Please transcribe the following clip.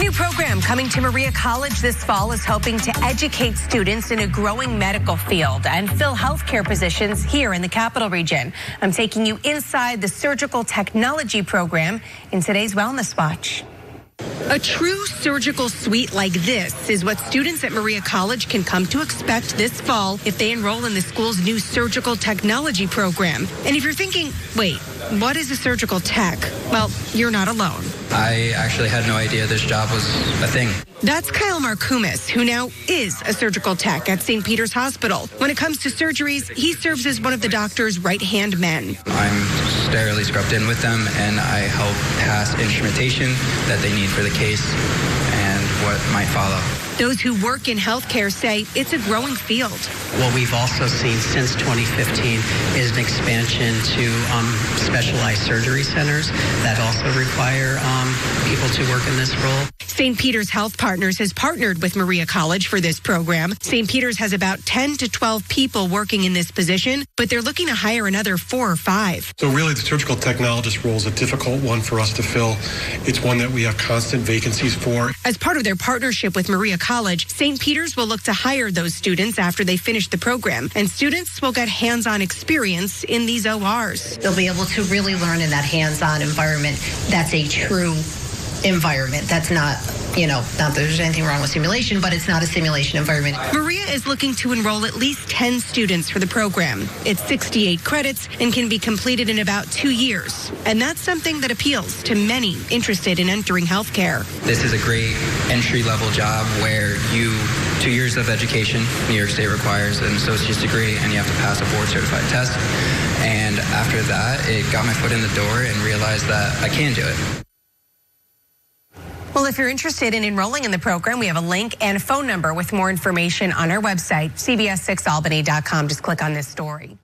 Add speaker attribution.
Speaker 1: new program coming to Maria College this fall is hoping to educate students in a growing medical field and fill healthcare positions here in the capital region. I'm taking you inside the surgical technology program in today's Wellness Watch. A true surgical suite like this is what students at Maria College can come to expect this fall if they enroll in the school's new surgical technology program. And if you're thinking, wait, what is a surgical tech? Well, you're not alone.
Speaker 2: I actually had no idea this job was a thing.
Speaker 1: That's Kyle Markumis, who now is a surgical tech at St. Peter's Hospital. When it comes to surgeries, he serves as one of the doctor's right-hand men.
Speaker 2: I'm sterilely scrubbed in with them, and I help pass instrumentation that they need for the case and what might follow.
Speaker 1: Those who work in healthcare say it's a growing field.
Speaker 3: What we've also seen since 2015 is an expansion to specialized surgery centers that also require people to work in this role.
Speaker 1: St. Peter's Health Partners has partnered with Maria College for this program. St. Peter's has about 10 to 12 people working in this position, but they're looking to hire another 4 or 5.
Speaker 4: So really the surgical technologist role is a difficult one for us to fill. It's one that we have constant vacancies for.
Speaker 1: As part of their partnership with Maria College, St. Peter's will look to hire those students after they finish the program, and students will get hands-on experience in these ORs.
Speaker 5: They'll be able to really learn in that hands-on environment. That's a true environment. That's not, not that there's anything wrong with simulation, but it's not a simulation environment.
Speaker 1: Maria is looking to enroll at least 10 students for the program. It's 68 credits and can be completed in about 2 years. And that's something that appeals to many interested in entering healthcare.
Speaker 2: This is a great entry-level job where 2 years of education, New York State requires an associate's degree, and you have to pass a board-certified test. And after that, it got my foot in the door and realized that I can do it.
Speaker 1: Well, if you're interested in enrolling in the program, we have a link and a phone number with more information on our website, CBS6albany.com. Just click on this story.